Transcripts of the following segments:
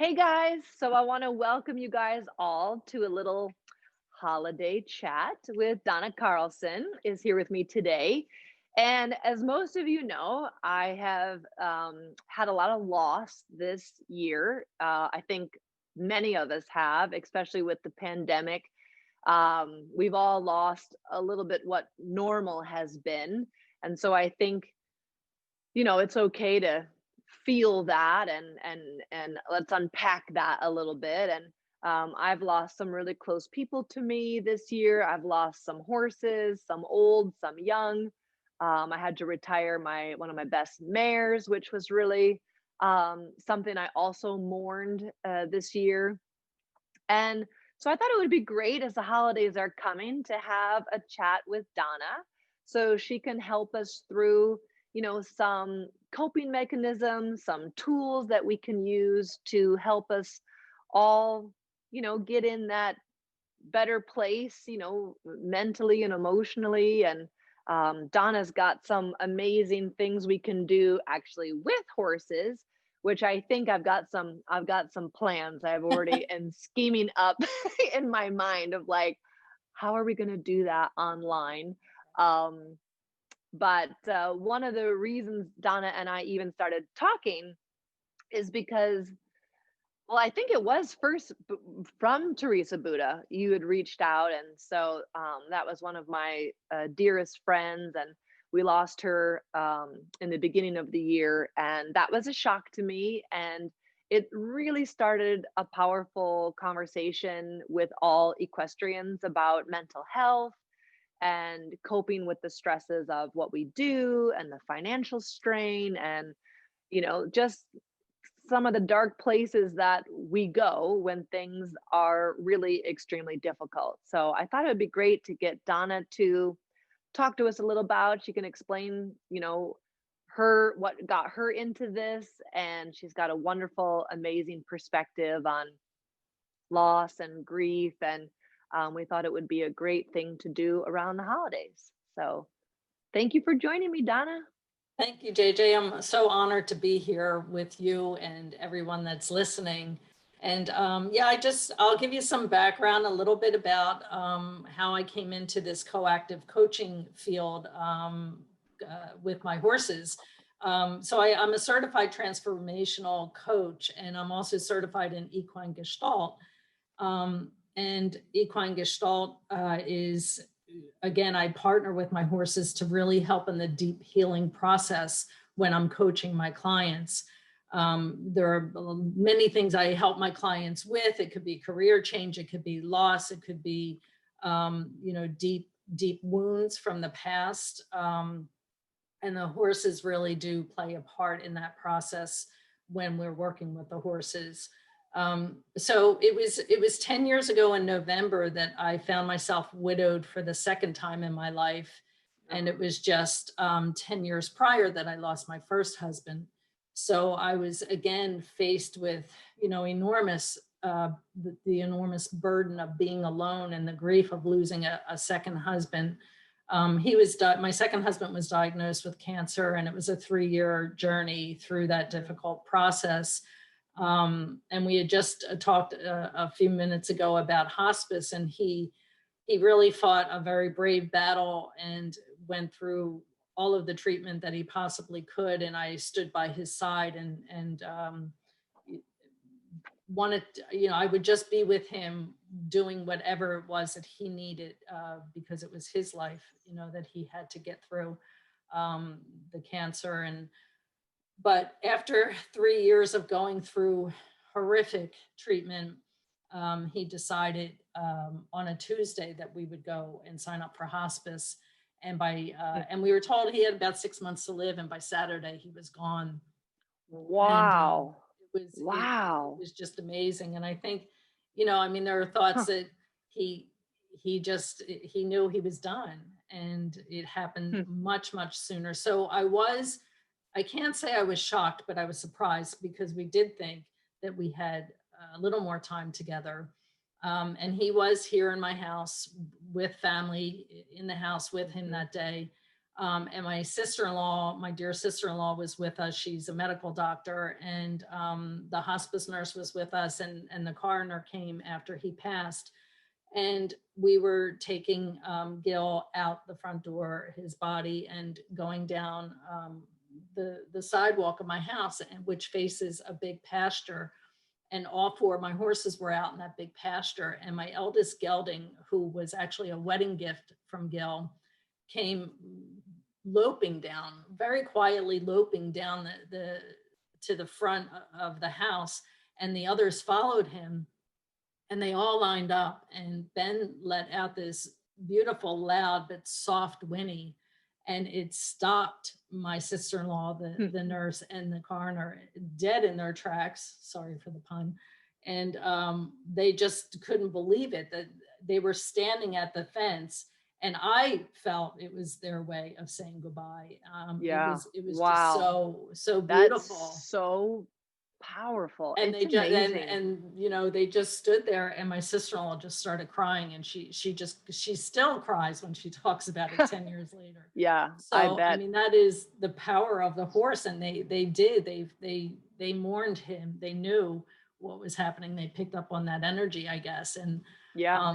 Hey guys, so I want to welcome you guys all to a little holiday chat with Donna Carlson is here with me today. And as most of you know, I have had a lot of loss this year. I think many of us have, especially with the pandemic. We've all lost a little bit what normal has been. And so I think it's okay to feel that and let's unpack that a little bit. And I've lost some really close people to me this year. I've lost some horses, some old, some young. I had to retire my one of my best mares, which was really something I also mourned this year. And so I thought it would be great as the holidays are coming to have a chat with Donna so she can help us through, some coping mechanisms, some tools that we can use to help us all, get in that better place, mentally and emotionally. And Donna's got some amazing things we can do actually with horses, which I think I've got some plans I've already and scheming up in my mind of like, how are we going to do that online? Um, but one of the reasons Donna and I even started talking is because, well, I think it was first from Teresa Buddha. You had reached out, and so that was one of my dearest friends, and we lost her in the beginning of the year, and that was a shock to me. And it really started a powerful conversation with all equestrians about mental health and coping with the stresses of what we do and the financial strain and just some of the dark places that we go when things are really extremely difficult. So I thought it would be great to get Donna to talk to us a little about. She can explain, her what got her into this, and she's got a wonderful, amazing perspective on loss and grief, and we thought it would be a great thing to do around the holidays. So thank you for joining me, Donna. Thank you, JJ. I'm so honored to be here with you and everyone that's listening. And yeah, I'll give you some background, a little bit about how I came into this coactive coaching field with my horses. I'm a certified transformational coach, and I'm also certified in equine gestalt. And equine gestalt is, again, I partner with my horses to really help in the deep healing process when I'm coaching my clients. There are many things I help my clients with. It could be career change, it could be loss, it could be, deep wounds from the past. And the horses really do play a part in that process when we're working with the horses. So it was 10 years ago in November that I found myself widowed for the second time in my life. And it was just 10 years prior that I lost my first husband. So I was again faced with, enormous, the enormous burden of being alone and the grief of losing a second husband. My second husband was diagnosed with cancer, and it was a 3-year journey through that difficult process. And we had just talked a few minutes ago about hospice, and he really fought a very brave battle and went through all of the treatment that he possibly could. And I stood by his side and wanted, I would just be with him doing whatever it was that he needed, because it was his life, that he had to get through the cancer. But after 3 years of going through horrific treatment, he decided on a Tuesday that we would go and sign up for hospice. And we were told he had about 6 months to live, and by Saturday he was gone. And Wow. it Wow. was just amazing. And I think, there are thoughts Huh. that he knew he was done, and it happened Hmm. much sooner. So I can't say I was shocked, but I was surprised, because we did think that we had a little more time together. And he was here in my house with family in the house with him that day. And my sister-in-law, my dear sister-in-law, was with us. She's a medical doctor, and the hospice nurse was with us, and the coroner came after he passed. And we were taking Gil out the front door, his body, and going down the sidewalk of my house, which faces a big pasture. And all four of my horses were out in that big pasture. And my eldest gelding, who was actually a wedding gift from Gil, came loping down, very quietly loping down the to the front of the house, and the others followed him, and they all lined up, and Ben let out this beautiful, loud but soft whinny, and it stopped my sister-in-law, the nurse, and the coroner dead in their tracks. Sorry for the pun. And they just couldn't believe it, that they were standing at the fence. And I felt it was their way of saying goodbye. Yeah. It was Wow. just so beautiful. That's so powerful. And It's they just amazing. and you know, they just stood there, and my sister-in-law just started crying, and she still cries when she talks about it 10 years later. Yeah, I So I bet. mean, that is the power of the horse. And they mourned him. They knew what was happening. They picked up on that energy, I guess. And Yeah.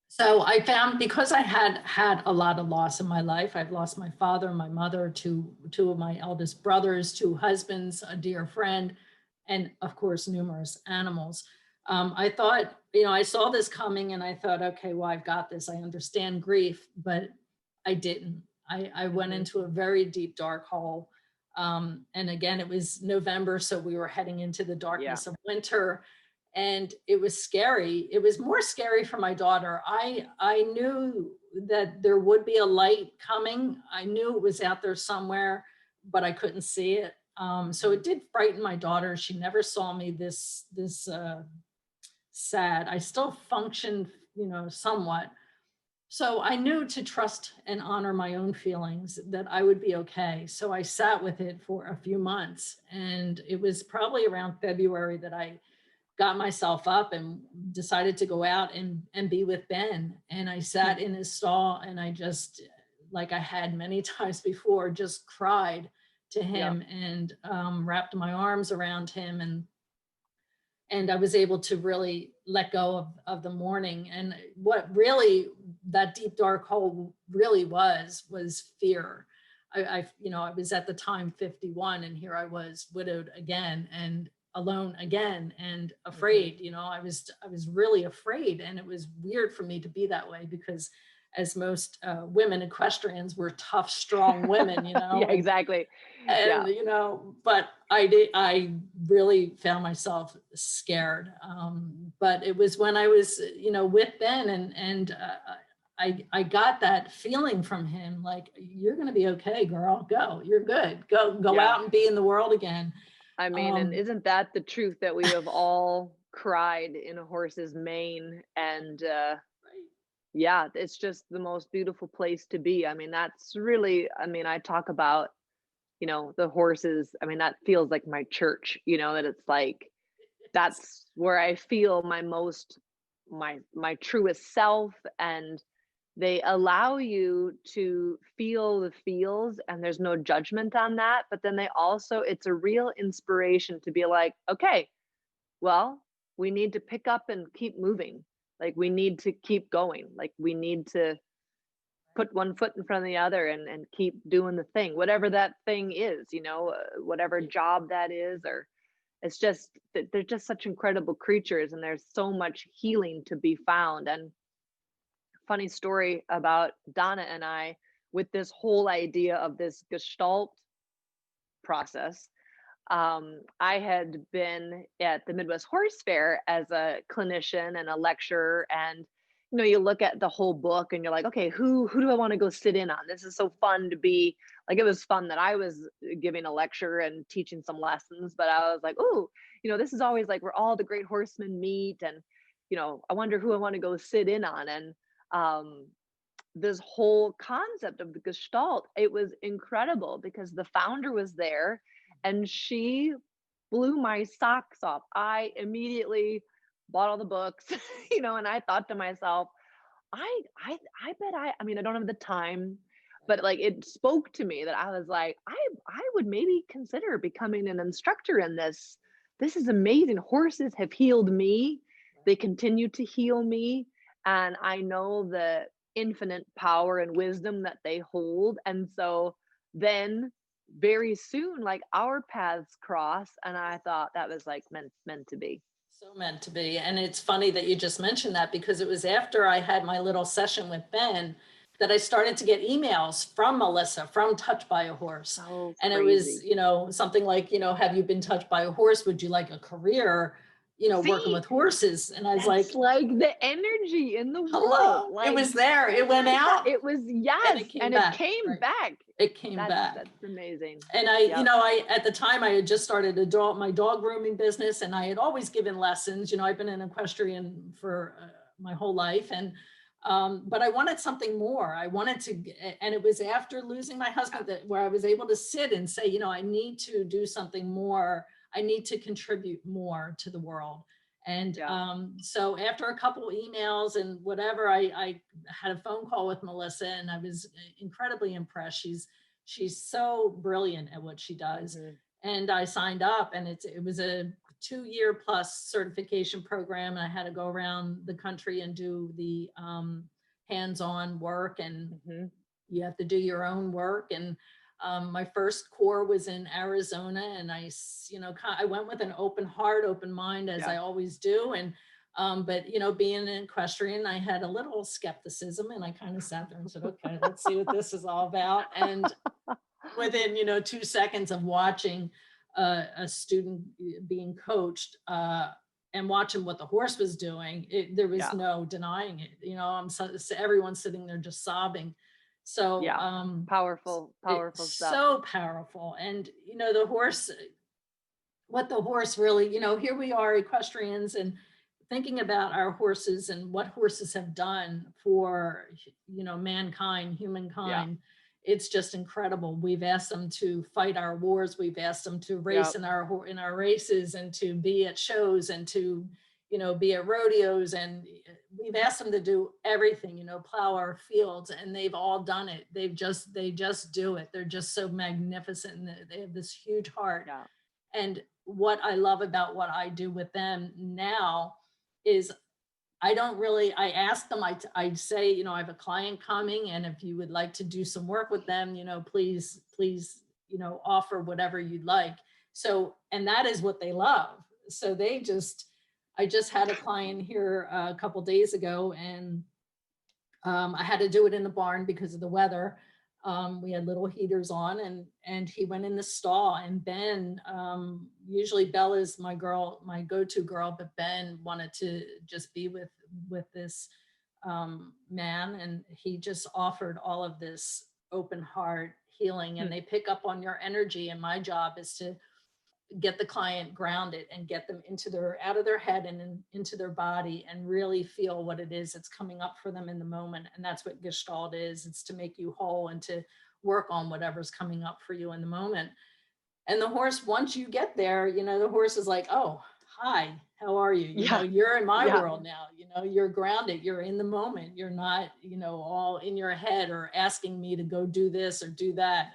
so I found, because I had a lot of loss in my life, I've lost my father, my mother, two of my eldest brothers, two husbands, a dear friend, and of course, numerous animals. I thought, I saw this coming, and I thought, okay, well, I've got this. I understand grief, but I didn't. I went into a very deep, dark hole. And again, it was November, so we were heading into the darkness of winter. And it was scary. It was more scary for my daughter. I knew that there would be a light coming. I knew it was out there somewhere, but I couldn't see it. So it did frighten my daughter. She never saw me this sad. I still functioned, somewhat. So I knew to trust and honor my own feelings, that I would be okay. So I sat with it for a few months, and it was probably around February that I got myself up and decided to go out and be with Ben. And I sat in his stall, and I just, like I had many times before, just cried to him, and wrapped my arms around him, and I was able to really let go of the mourning. And what really that deep, dark hole really was fear. I was at the time 51, and here I was, widowed again, and alone again, and afraid. I was really afraid. And it was weird for me to be that way, because as most women equestrians, were tough, strong women, Yeah, exactly. and but I really found myself scared. But it was when I was with Ben, and I got that feeling from him, like, you're going to be okay, girl, go, you're good, go out and be in the world again. I mean, and isn't that the truth, that we have all cried in a horse's mane? And yeah, it's just the most beautiful place to be. I mean, that's really, I mean, I talk about, the horses. I mean, that feels like my church, that it's like, that's where I feel my most, my truest self. And they allow you to feel the feels, and there's no judgment on that. But then they also, it's a real inspiration to be like, okay, well, we need to pick up and keep moving. Like, we need to keep going. Like, we need to put one foot in front of the other, and keep doing the thing, whatever that thing is, whatever job that is. Or it's just, they're just such incredible creatures, and there's so much healing to be found. And funny story about Donna and I, with this whole idea of this gestalt process. I had been at the Midwest Horse Fair as a clinician and a lecturer, and you look at the whole book, and you're like, okay, who do I want to go sit in on? This is so fun to be like. It was fun that I was giving a lecture and teaching some lessons, but I was like, oh, this is always like where all the great horsemen meet, and I wonder who I want to go sit in on. And this whole concept of the gestalt, it was incredible, because the founder was there, and she blew my socks off. I immediately bought all the books, and I thought to myself, I bet I mean, I don't have the time. but like it spoke to me that I was like, I would maybe consider becoming an instructor in this. This is amazing. Horses have healed me. They continue to heal me. And I know the infinite power and wisdom that they hold. And so then very soon, like our paths cross. And I thought that was like meant to be. So meant to be. And it's funny that you just mentioned that, because it was after I had my little session with Ben that I started to get emails from Melissa from Touched by a Horse. So And it was, crazy. something like, have you been touched by a horse? Would you like a career, working See, with horses? And I was that's like, like the energy in the world. hello, it Like, was there. It oh went my God, out it was, and yes, it came and it back. came Right. back. It came back. That's amazing. And Yep. I, at the time I had just started my dog grooming business, and I had always given lessons. I've been an equestrian for my whole life. And, but I wanted something more. I wanted to, and it was after losing my husband where I was able to sit and say, I need to do something more. I need to contribute more to the world. And so after a couple of emails and whatever, I had a phone call with Melissa, and I was incredibly impressed. She's so brilliant at what she does. Mm-hmm. And I signed up, and it was a 2-year plus certification program. And I had to go around the country and do the hands-on work, and mm-hmm. you have to do your own work. And my first core was in Arizona, and I went with an open heart, open mind, as I always do. And but being an equestrian, I had a little skepticism, and I kind of sat there and said, okay, let's see what this is all about. And within 2 seconds of watching a student being coached and watching what the horse was doing, there was no denying it. Everyone's sitting there just sobbing. So powerful stuff. So powerful. And the horse, what the horse really, here we are equestrians, and thinking about our horses and what horses have done for mankind, humankind. It's just incredible. We've asked them to fight our wars. We've asked them to race in our races, and to be at shows, and to be at rodeos, and we've asked them to do everything, plow our fields, and they've all done it. They just do it. They're just so magnificent, and they have this huge heart. And what I love about what I do with them now is I ask them, I say, I have a client coming, and if you would like to do some work with them, please, offer whatever you'd like. So, and that is what they love. So I just had a client here a couple days ago, and I had to do it in the barn because of the weather. We had little heaters on, and he went in the stall, and Ben, usually Bella is my go-to girl, but Ben wanted to just be with this man, and he just offered all of this open heart healing, and they pick up on your energy. And my job is to get the client grounded and get them out of their head and into their body, and really feel what it is that's coming up for them in the moment. And that's what gestalt is. It's to make you whole and to work on whatever's coming up for you in the moment. And the horse, once you get there, the horse is like, oh, hi, how are you? You're in my world now. You're grounded. You're in the moment. You're not, all in your head or asking me to go do this or do that.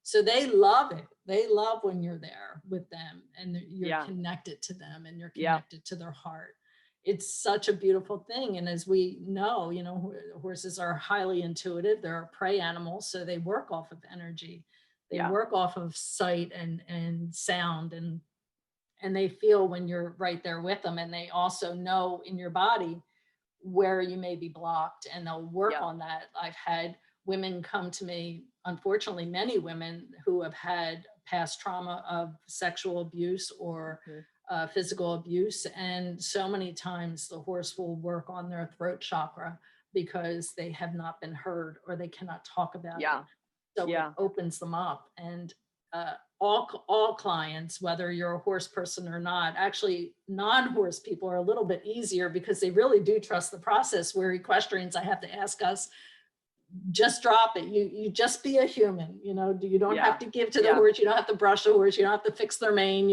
So they love it. They love when you're there with them, and you're connected to them, and you're connected to their heart. It's such a beautiful thing. And as we know, horses are highly intuitive. They're a prey animal, so they work off of energy. They work off of sight and sound, and they feel when you're right there with them. And they also know in your body where you may be blocked, and they'll work on that. I've had women come to me, unfortunately, many women who have had past trauma of sexual abuse or physical abuse. And so many times the horse will work on their throat chakra because they have not been heard, or they cannot talk about it. So it opens them up. And all clients, whether you're a horse person or not, actually non-horse people are a little bit easier because they really do trust the process, where equestrians, I have to ask us, just drop it. You just be a human, you don't have to give to the horse. You don't have to brush the horse. You don't have to fix their mane,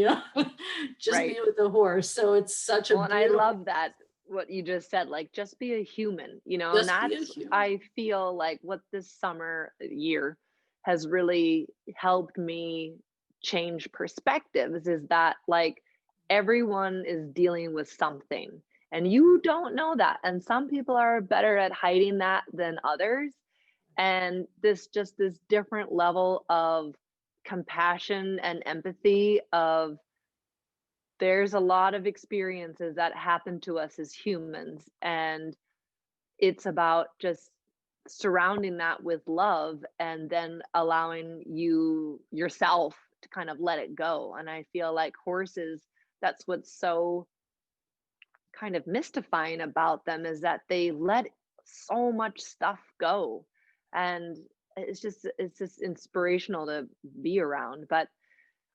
just be with the horse. So it's such a and I love that. what you just said, like just be a human, and Just be a that's, human. I feel like what this summer year has really helped me change perspectives is that like everyone is dealing with something and you don't know that. And some people are better at hiding that than others. And this different level of compassion and empathy of there's a lot of experiences that happen to us as humans, and it's about just surrounding that with love and then allowing yourself to kind of let it go. And I feel like horses, that's what's so kind of mystifying about them, is that they let so much stuff go. And it's just inspirational to be around. But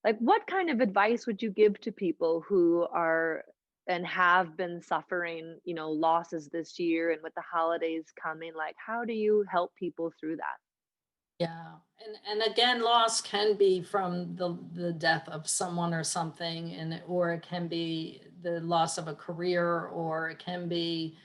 like, what kind of advice would you give to people who are and have been suffering, losses this year and with the holidays coming? Like, how do you help people through that? Yeah. And again, loss can be from the death of someone or something, or it can be the loss of a career, or it can be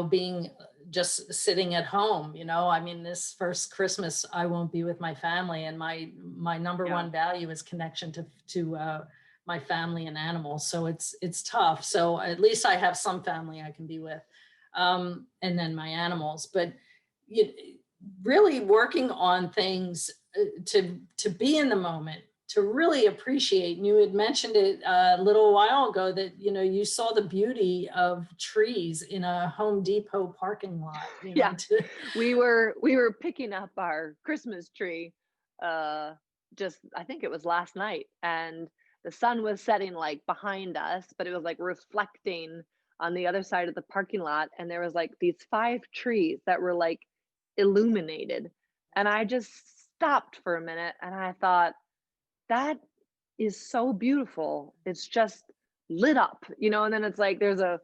being just sitting at home. I mean, this first Christmas, I won't be with my family, and my number Yeah. one value is connection to my family and animals. So it's tough. So at least I have some family I can be with, and then my animals. But you, really working on things to be in the moment, to really appreciate. And you had mentioned it a little while ago that, you saw the beauty of trees in a Home Depot parking lot, Yeah. to, We were picking up our Christmas tree uh just, I think it was last night, and the sun was setting like behind us, but it was like reflecting on the other side of the parking lot, and there was like these five trees that were like illuminated. And I just stopped for a minute and I thought, that is so beautiful. It's just lit up, and then it's like there's a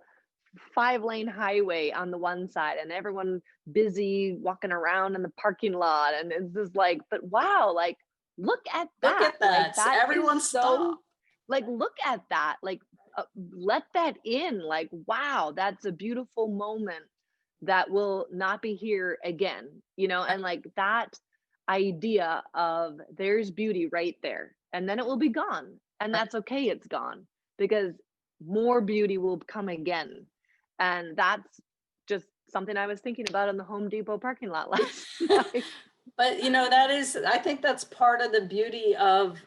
5-lane highway on the one side and everyone busy walking around in the parking lot. And it's just like, but wow, like, look at look that. at Like, that. that is Everyone so, stop. like, look at that. Like, let that in. Like, wow, that's a beautiful moment that will not be here again, and like that idea of there's beauty right there and then it will be gone. And that's okay, it's gone, because more beauty will come again. And that's just something I was thinking about in the Home Depot parking lot last night. But I think that's part of the beauty of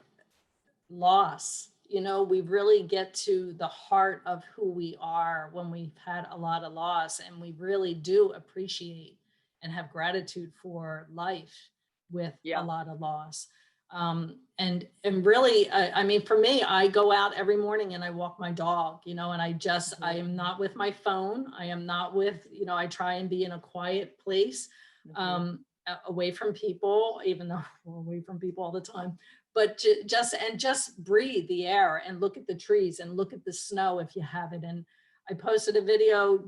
loss. We really get to the heart of who we are when we've had a lot of loss, and we really do appreciate and have gratitude for life with a Yeah. lot of loss. And really, I mean, for me, I go out every morning and I walk my dog, and I am not with my phone. I am not with, I try and be in a quiet place, Hmm. away from people, even though we're away from people all the time, but just breathe the air and look at the trees and look at the snow if you have it. And I posted a video.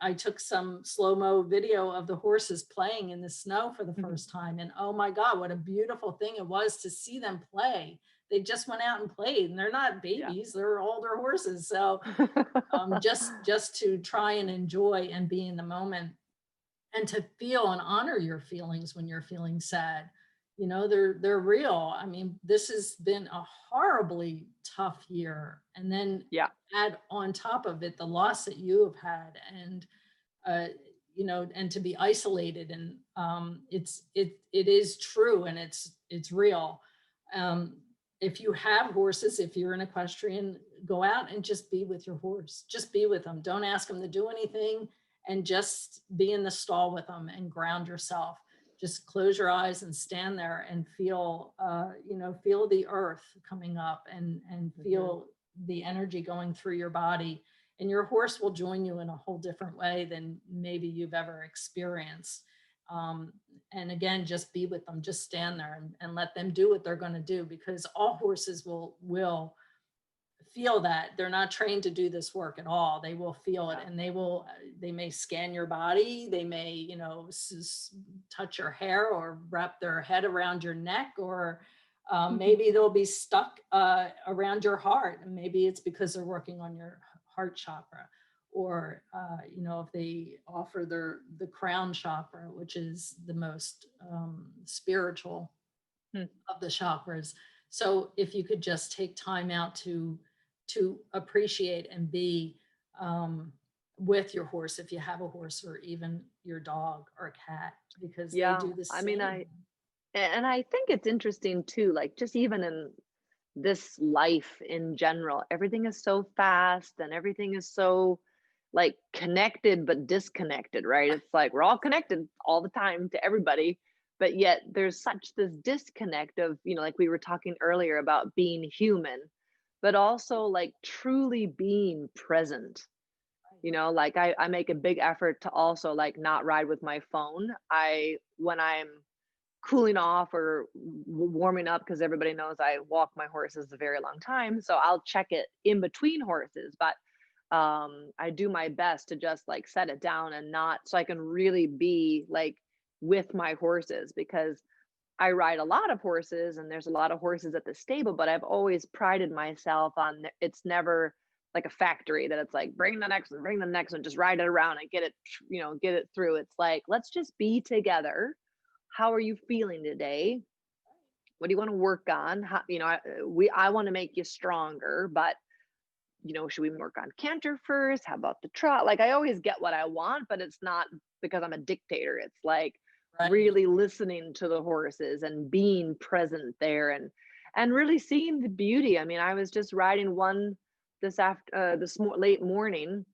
I took some slow-mo video of the horses playing in the snow for the first time. And oh my God, what a beautiful thing it was to see them play. They just went out and played, and they're not Yeah. babies, they're older horses. So just to try and enjoy and be in the moment, and to feel and honor your feelings when you're feeling sad. They're real. I mean, this has been a horribly tough year, and then Yeah. add on top of it the loss that you have had, and uh, and to be isolated. And it is true, and it's real. um, if you have horses, if you're an equestrian, go out and just be with your horse. Just be with them. Don't ask them to do anything, and just be in the stall with them and ground yourself. Just close your eyes and stand there and feel, feel the earth coming up, and Hmm. feel the energy going through your body. And your horse will join you in a whole different way than maybe you've ever experienced. Um, and again, just be with them, just stand there, and let them do what they're going to do, because all horses will feel that. They're not trained to do this work at all. They will feel it, Yeah. and they may scan your body. They may, touch your hair or wrap their head around your neck, or maybe they'll be stuck around your heart. And maybe it's because they're working on your heart chakra, or if they offer the crown chakra, which is the most spiritual Hmm. of the chakras. So if you could just take time out to appreciate and be with your horse, if you have a horse, or even your dog or a cat, because they Yeah. do the I mean, same. and I think it's interesting too, like just even in this life in general, everything is so fast and everything is so like connected but disconnected, right? It's like we're all connected all the time to everybody, but yet there's such this disconnect of, like we were talking earlier about being human, but also like truly being present. Like I make a big effort to also like not ride with my phone. When I'm cooling off or warming up, because everybody knows I walk my horses a very long time, so I'll check it in between horses, but I do my best to just like set it down and not, so I can really be like with my horses, because I ride a lot of horses and there's a lot of horses at the stable, but I've always prided myself on it's never like a factory that it's like bring the next one, just ride it around and get it, get it through. It's like, let's just be together. How are you feeling today? What do you want to work on? How, I want to make you stronger, but should we work on canter first? How about the trot? Like I always get what I want, but it's not because I'm a dictator. It's like Right. really listening to the horses and being present there, and really seeing the beauty. I mean, I was just riding one late morning,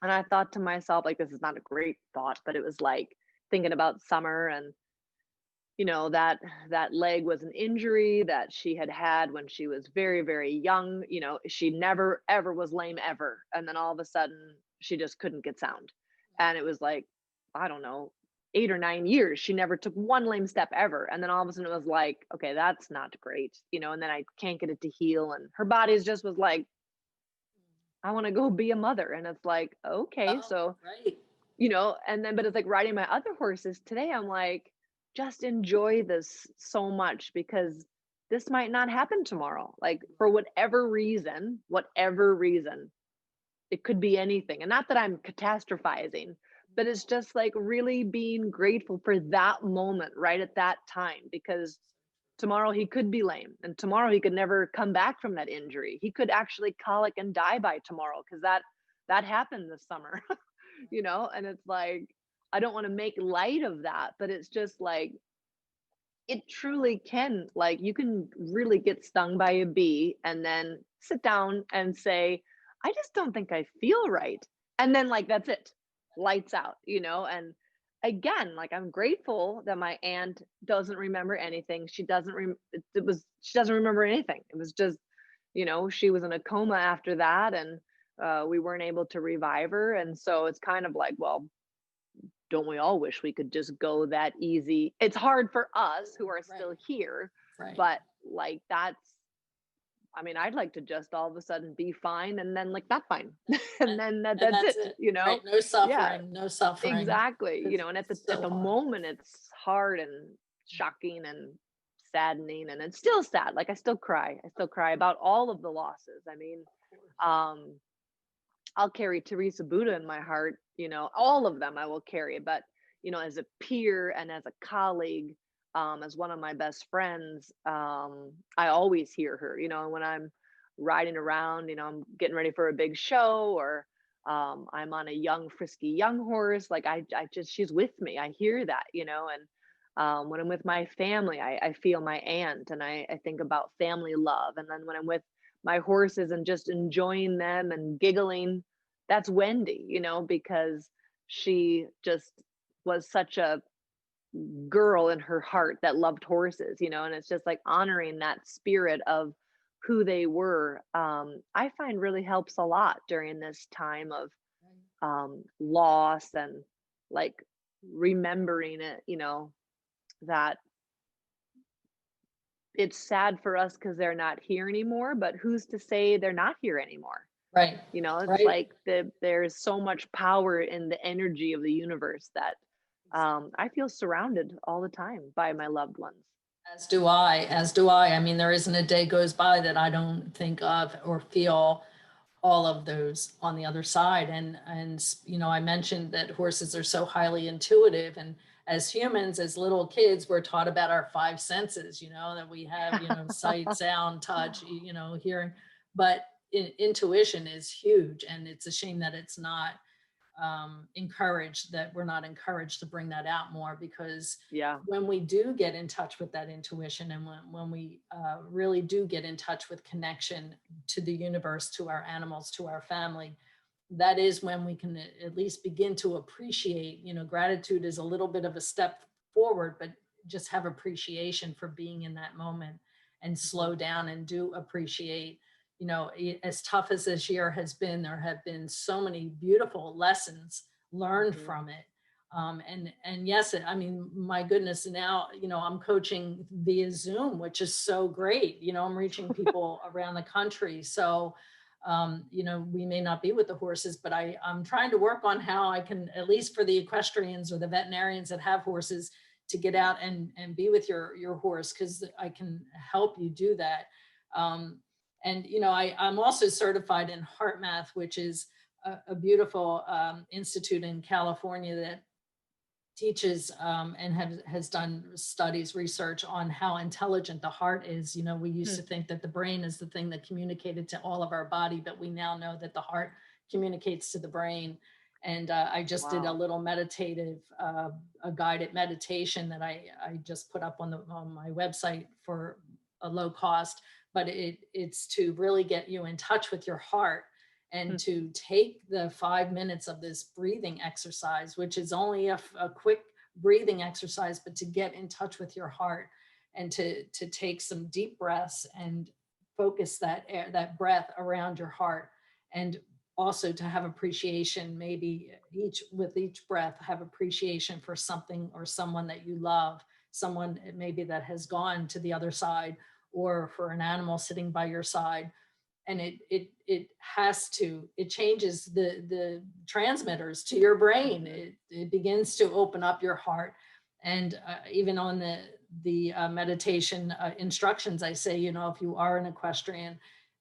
and I thought to myself, like, this is not a great thought, but it was like thinking about summer, and that leg was an injury that she had had when she was very, very young. She never ever was lame ever, and then all of a sudden she just couldn't get sound, and it was like, I don't know, 8 or 9 years she never took one lame step ever, and then all of a sudden it was like, okay, that's not great. And then I can't get it to heal, and her body's just was like, I want to go be a mother, and it's like, okay, Oh, so right. and then, but it's like riding my other horses today. I'm like, just enjoy this so much, because this might not happen tomorrow. Like for whatever reason, it could be anything. And not that I'm catastrophizing, but it's just like really being grateful for that moment right at that time, because tomorrow he could be lame, and tomorrow he could never come back from that injury. He could actually colic and die by tomorrow, because that happened this summer. And it's like, I don't want to make light of that, but it's just like, it truly can, like, you can really get stung by a bee and then sit down and say, I just don't think I feel right. And then, like, that's it, lights out, and again, like, I'm grateful that my aunt doesn't remember anything. She doesn't, she doesn't remember anything. It was just, she was in a coma after that. And we weren't able to revive her. And so it's kind of like, well, don't we all wish we could just go that easy? It's hard for us who are Right. still here, Right. but like I mean, I'd like to just all of a sudden be fine and then like not fine. And then And that's that's it, it. Right. No Yeah, suffering, no suffering. exactly. It's And at so the hard. moment it's hard and shocking and saddening, and it's still sad. Like I still cry. I still cry about all of the losses. I mean, um I'll carry Teresa Buddha in my heart, all of them I will carry, but as a peer and as a colleague, as one of my best friends, I always hear her, when I'm riding around, I'm getting ready for a big show, or I'm on a young, frisky young horse. Like I just, she's with me. I hear that, and when I'm with my family, I feel my aunt, and I think about family love. And then when I'm with my horses and just enjoying them and giggling, that's Wendy, because she just was such a girl in her heart that loved horses, and it's just like honoring that spirit of who they were. I find really helps a lot during this time of loss, and like remembering it, that it's sad for us because they're not here anymore, but who's to say they're not here anymore? Right. It's Right. like there's so much power in the energy of the universe that I feel surrounded all the time by my loved ones. As do I, as do I. I mean, there isn't a day goes by that I don't think of or feel all of those on the other side. And you know, I mentioned that horses are so highly intuitive, and as humans, as little kids, we're taught about our five senses, you know, that we have, you know, sight, sound, touch, you know, hearing. But intuition is huge, and it's a shame that it's not encouraged, that we're not encouraged to bring that out more, because Yeah. when we do get in touch with that intuition, and when we really do get in touch with connection to the universe, to our animals, to our family, that is when we can at least begin to appreciate, you know, gratitude is a little bit of a step forward, but just have appreciation for being in that moment, and slow down and do appreciate. You know, as tough as this year has been, there have been so many beautiful lessons learned Mhm. from it. And yes, I mean, my goodness, now, you know, I'm coaching via Zoom, which is so great. You know, I'm reaching people around the country. So, you know, we may not be with the horses, but I'm trying to work on how I can, at least for the equestrians or the veterinarians that have horses, to get out and be with your horse, because I can help you do that. And, you know, I'm also certified in heart math, which is a beautiful institute in California that teaches and has done studies, research on how intelligent the heart is. You know, we used Hmm. to think that the brain is the thing that communicated to all of our body, but we now know that the heart communicates to the brain. And I just did a Wow. little meditative, a guided meditation that I just put up on my website for a low cost, but it's to really get you in touch with your heart, Hmm. and to take the 5 minutes of this breathing exercise, which is only a quick breathing exercise, but to get in touch with your heart, and to take some deep breaths and focus that air, that breath around your heart, and also to have appreciation, maybe with each breath, have appreciation for something or someone that you love, someone maybe that has gone to the other side, or for an animal sitting by your side. And it changes the transmitters to your brain. Mhm. It begins to open up your heart. And even on the meditation instructions, I say, you know, if you are an equestrian,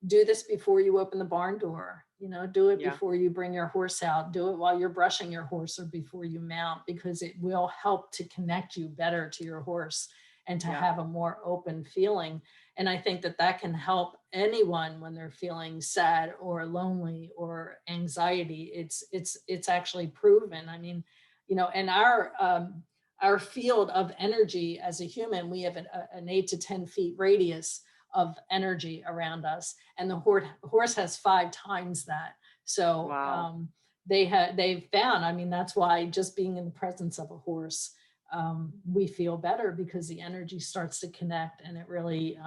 do this before you open the barn door. You know, do it Yeah. before you bring your horse out, do it while you're brushing your horse, or before you mount, because it will help to connect you better to your horse, and to Yeah. have a more open feeling. And I think that that can help anyone when they're feeling sad or lonely or anxiety. It's actually proven. I mean, you know, and our field of energy as a human, we have an 8 to 10 feet radius of energy around us, and the horse has 5 times that. So Wow. they've found. I mean, that's why just being in the presence of a horse, we feel better, because the energy starts to connect, and it really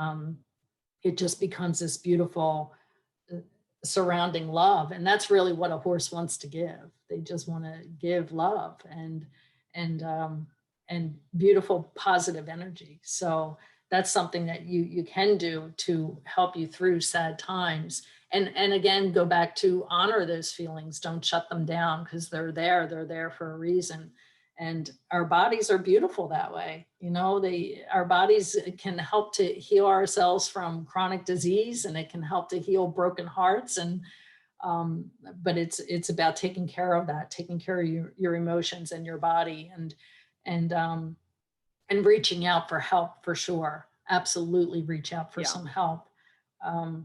it just becomes this beautiful uh, surrounding love. And that's really what a horse wants to give. They just want to give love and and beautiful positive energy. So that's something that you can do to help you through sad times. And again, go back to honor those feelings. Don't shut them down, because they're there for a reason. And our bodies are beautiful that way. You know, our bodies can help to heal ourselves from chronic disease, and it can help to heal broken hearts. And um, but it's about taking care of that, taking care of your emotions and your body, and and reaching out for help, for sure. Absolutely reach out for Yeah. some help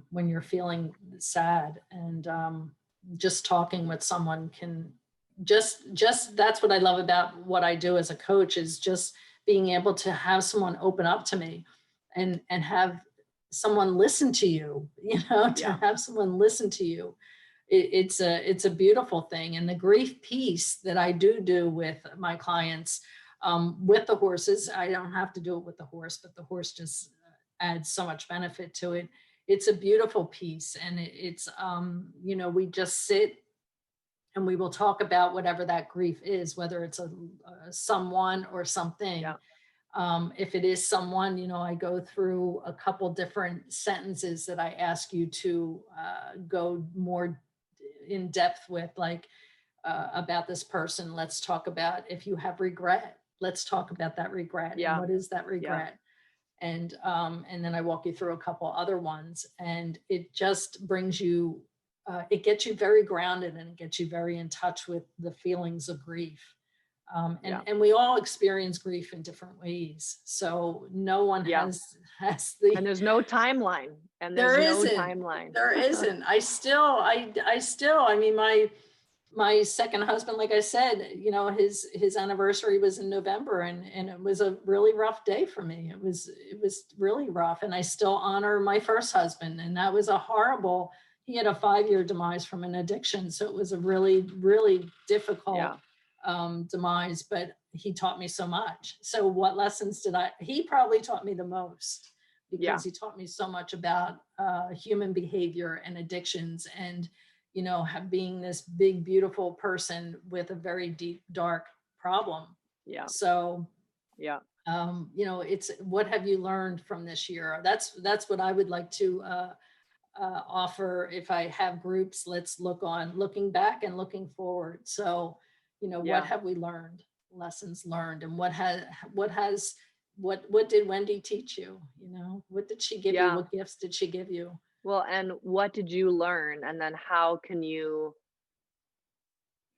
when you're feeling sad. And just talking with someone can just that's what I love about what I do as a coach, is just being able to have someone open up to me, and have someone listen to you, you know, to Yeah. have someone listen to you. It's a beautiful thing. And the grief piece that I do with my clients, with the horses, I don't have to do it with the horse, but the horse just adds so much benefit to it. It's a beautiful piece. And it's you know, we just sit and we will talk about whatever that grief is, whether it's a someone or something. Yeah. If it is someone, you know, I go through a couple different sentences that I ask you to go more in depth with, like about this person. Let's talk about if you have regret. Let's talk about that regret, and Yeah. what is that Yeah. regret. And then I walk you through a couple other ones, and it just brings you it gets you very grounded, and it gets you very in touch with the feelings of grief. Yeah. And we all experience grief in different ways. So no one Yeah. has And the, there's no timeline, and there's there no isn't, timeline. there isn't. I mean, my second husband, like I said, you know, his anniversary was in November, and it was a really rough day for me. It was really rough. And I still honor my first husband. And that was a horrible, he had a 5-year demise from an addiction. So it was a really, really difficult Yeah. demise, but he taught me so much. So what lessons he probably taught me the most, Yeah. because he taught me so much about human behavior and addictions, and you know, being this big, beautiful person with a very deep, dark problem. Yeah. So, Yeah. you know, it's, what have you learned from this year? That's what I would like to offer. If I have groups, let's looking back and looking forward. So, you know, Yeah. what have we learned? Lessons learned, and what did Wendy teach you? You know, what did she give you? Yeah. What gifts did she give you? Well, and what did you learn? And then how can you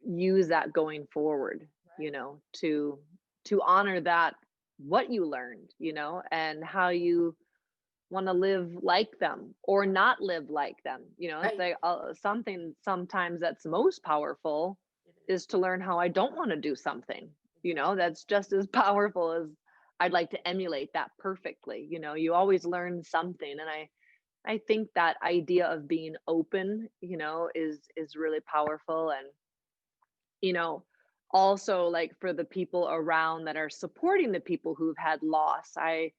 use that going forward, Right. to honor that, what you learned, and how you want to live like them or not live like them. It's Right. like something sometimes that's most powerful It is. is to learn how I don't want to do something, Exactly. that's just as powerful as I'd like to emulate that perfectly. You always learn something. And I think that idea of being open, is really powerful. And you know, also like for the people around that are supporting the people who've had loss. I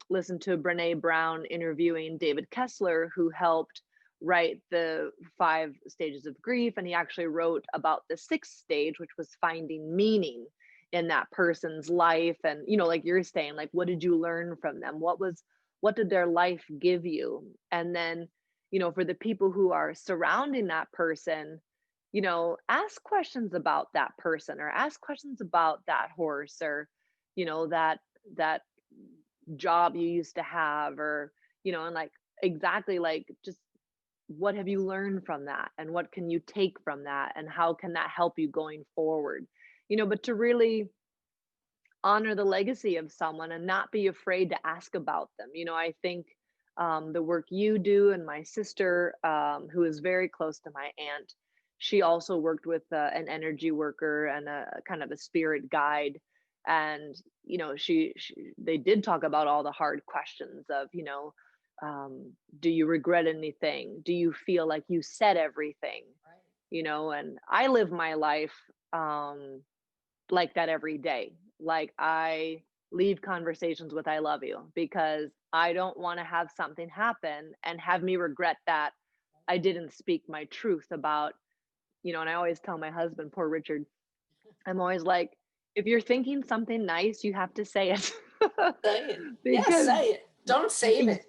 listened to Brene Brown interviewing David Kessler, who helped write the 5 stages of grief. And he actually wrote about the 6th stage, which was finding meaning in that person's life. And, like you're saying, like, what did you learn from them? What did their life give you? And then, for the people who are surrounding that person, ask questions about that person, or ask questions about that horse, or, that job you used to have, or, and like exactly like just what have you learned from that, and what can you take from that, and how can that help you going forward? But to really honor the legacy of someone and not be afraid to ask about them. I think the work you do, and my sister, who is very close to my aunt, she also worked with an energy worker and a kind of a spirit guide. And they did talk about all the hard questions of, do you regret anything? Do you feel like you said everything? Right. And I live my life like that every day. Like, I leave conversations with "I love you," because I don't want to have something happen and have me regret that I didn't speak my truth about, and I always tell my husband, poor Richard, I'm always like, if you're thinking something nice, you have to say it. Say it. Yeah, Because say it. Don't save it.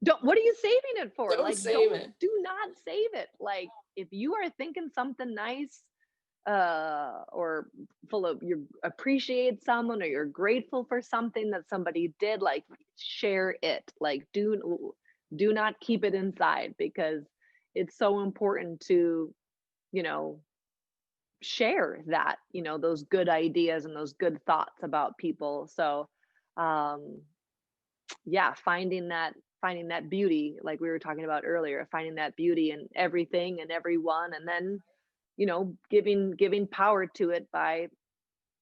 don't, what are you saving it for? Don't Like, save it. do not save it. Like, if you are thinking something nice, or full of, you appreciate someone, or you're grateful for something that somebody did, like, share it. Like, do not keep it inside, because it's so important to, you know share that, those good ideas and those good thoughts about people. So um yeah, finding that beauty, like we were talking about earlier, finding that beauty in everything and everyone, and then giving power to it by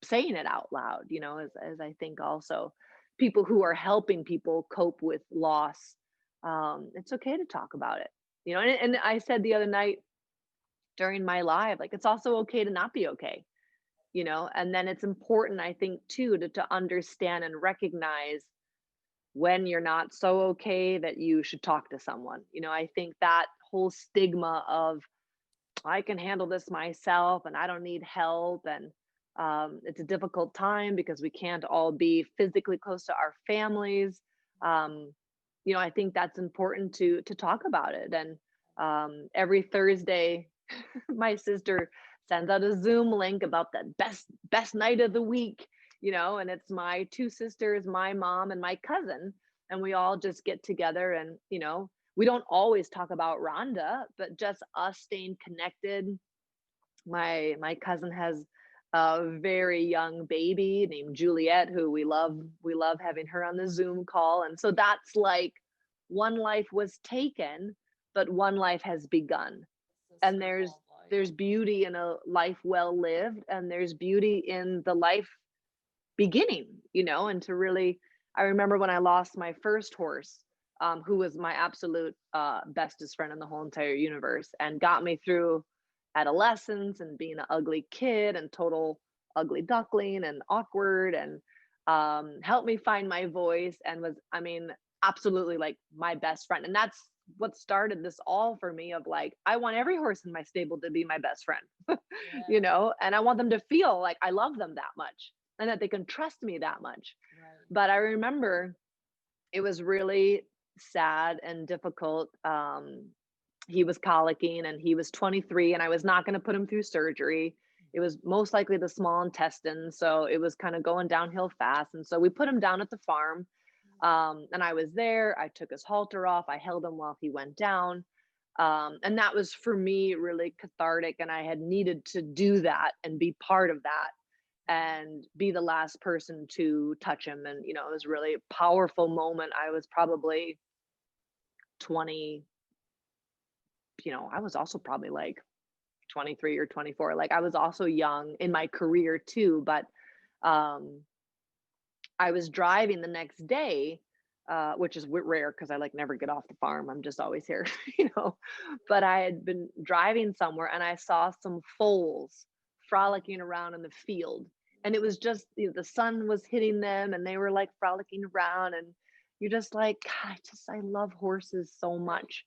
saying it out loud, as I think also people who are helping people cope with loss, it's okay to talk about it, and I said the other night during my live, like, it's also okay to not be okay, and then it's important, I think, too, to understand and recognize when you're not so okay that you should talk to someone. I think that whole stigma of, I can handle this myself and I don't need help. And it's a difficult time because we can't all be physically close to our families. Um, I think that's important to talk about it. And every Thursday, my sister sends out a Zoom link about the best night of the week, and it's my 2 sisters, my mom, and my cousin, and we all just get together and we don't always talk about Rhonda, but just us staying connected. My cousin has a very young baby named Juliet, who we love having her on the Zoom call. And so that's like one life was taken, but one life has begun. The And circle there's of life. there's beauty in a life well lived, and there's beauty in the life beginning, and to really, I remember when I lost my first horse, who was my absolute bestest friend in the whole entire universe and got me through adolescence and being an ugly kid and total ugly duckling and awkward, and helped me find my voice, and was, I mean, absolutely like my best friend. And that's what started this all for me, of like, I want every horse in my stable to be my best friend, Yeah, and I want them to feel like I love them that much and that they can trust me that much. right. But I remember it was really sad and difficult. He was colicking and he was 23, and I was not going to put him through surgery. It was most likely the small intestine. So it was kind of going downhill fast. And so we put him down at the farm. And I was there. I took his halter off. I held him while he went down. And that was for me really cathartic. And I had needed to do that and be part of that and be the last person to touch him. And, it was really a powerful moment. I was probably 20, I was also probably like 23 or 24. Like I was also young in my career too, but um I was driving the next day, which is rare because I like never get off the farm. I'm just always here, But I had been driving somewhere and I saw some foals frolicking around in the field. And it was just, the sun was hitting them and they were like frolicking around. And you're just like, God, I love horses so much.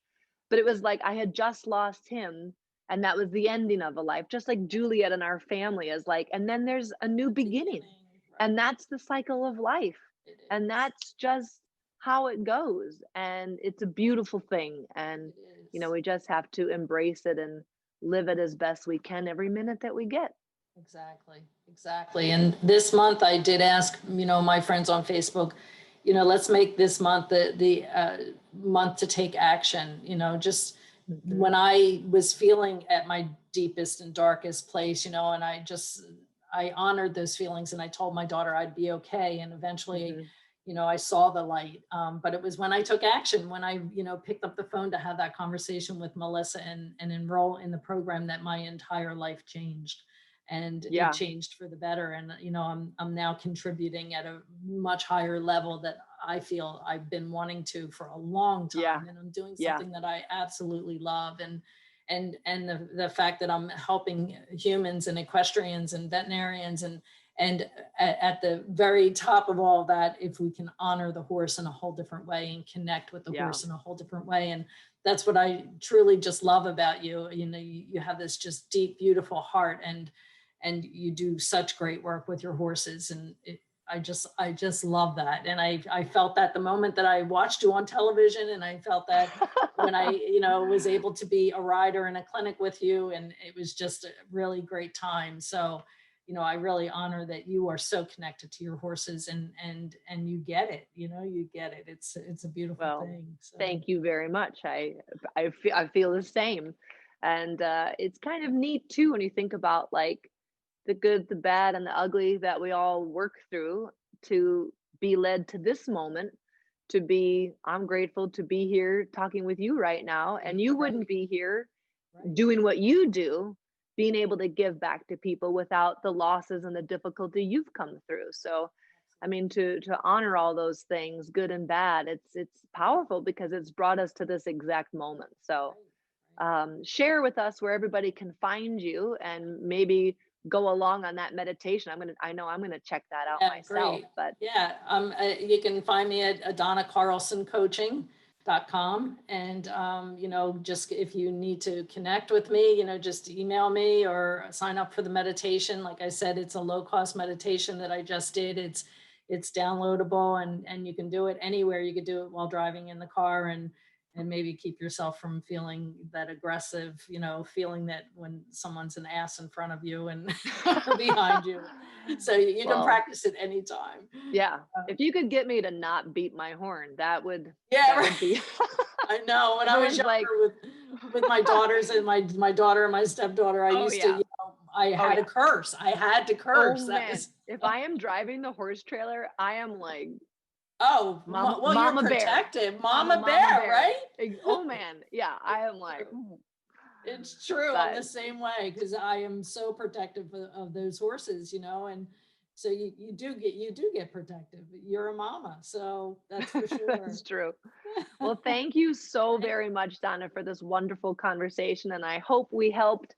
But it was like I had just lost him. And that was the ending of a life, just like Juliet and our family is like, and then there's a new beginning. Beginning, right. And that's the cycle of life. It And is. that's just how it goes. And it's a beautiful thing. And, It is. we just have to embrace it and live it as best we can every minute that we get. Exactly, exactly. And this month I did ask, my friends on Facebook, let's make this month the month to take action. Just Mhm. when I was feeling at my deepest and darkest place, and I honored those feelings and I told my daughter I'd be okay. And eventually, Mhm. I saw the light. But it was when I took action, when I, picked up the phone to have that conversation with Melissa and enroll in the program, that my entire life changed, and it Yeah. changed for the better. And I'm now contributing at a much higher level that I feel I've been wanting to for a long Yeah. time, and I'm doing Yeah. something that I absolutely love. And the fact that I'm helping humans and equestrians and veterinarians, and at the very top of all that, if we can honor the horse in a whole different way and connect with the Yeah. horse in a whole different way. And that's what I truly just love about you. You have this just deep, beautiful heart, and you do such great work with your horses. And I just love that. And I felt that the moment that I watched you on television, and I felt that when I, was able to be a rider in a clinic with you, and it was just a really great time. So, I really honor that you are so connected to your horses, and you get it, you get it. It's a beautiful Well, thing. So thank you very much. I feel the same. And it's kind of neat too when you think about like the good, the bad, and the ugly that we all work through to be led to this moment, to be, I'm grateful to be here talking with you right now. And you wouldn't right, be here right. doing what you do, being able to give back to people without the losses and the difficulty you've come through. So, I mean, to honor all those things, good and bad, it's powerful because it's brought us to this exact moment. So, Right, right. share with us where everybody can find you and maybe go along on that meditation. I know I'm gonna check that out Yeah, myself, great. but Yeah, you can find me at donnacarlsoncoaching.com. And, just if you need to connect with me, just email me or sign up for the meditation. Like I said, it's a low cost meditation that I just did. It's downloadable, and you can do it anywhere. You could do it while driving in the car, and maybe keep yourself from feeling that aggressive, feeling that when someone's an ass in front of you and or behind you. So you can well, practice it anytime. yeah. Uh, If you could get me to not beat my horn, that would yeah, that right. would be I know. When I was younger like, with my daughters and my daughter and my stepdaughter, I oh used to, yeah, I oh had to yeah. curse. I had to Oh curse. That man, was, if I am driving the horse trailer, I am like oh, mama, well, you're mama bear. protective, I'm a mama mama bear, bear. right? Oh man, yeah, I am True. like, It's true. I'm but the same way because I am so protective of those horses, and so you do get protective. You're a mama, so that's for sure. that's true. Well, thank you so Thank very much, Donna, for this wonderful conversation. And I hope we helped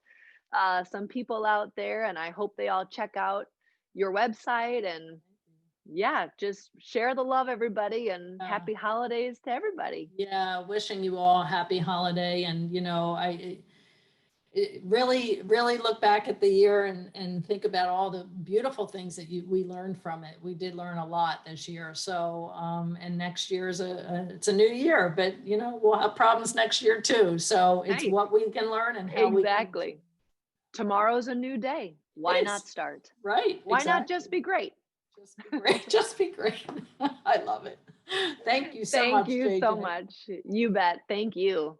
some people out there. And I hope they all check out your website. And yeah, just share the love, everybody. And you. happy holidays to everybody. Yeah, wishing you all happy holiday, and really really look back at the year and think about all the beautiful things that we learned from it. We did learn a lot this year. So and next year is it's a new year, but we'll have problems next year too. So it's Hey, what we can learn and how we can. exactly. Tomorrow's a new day. It Why not is start? right, Why not exactly. just be great? Just be great. Just be great. I love it. Thank you so Thank much, you so JJ. much. You bet. Thank you.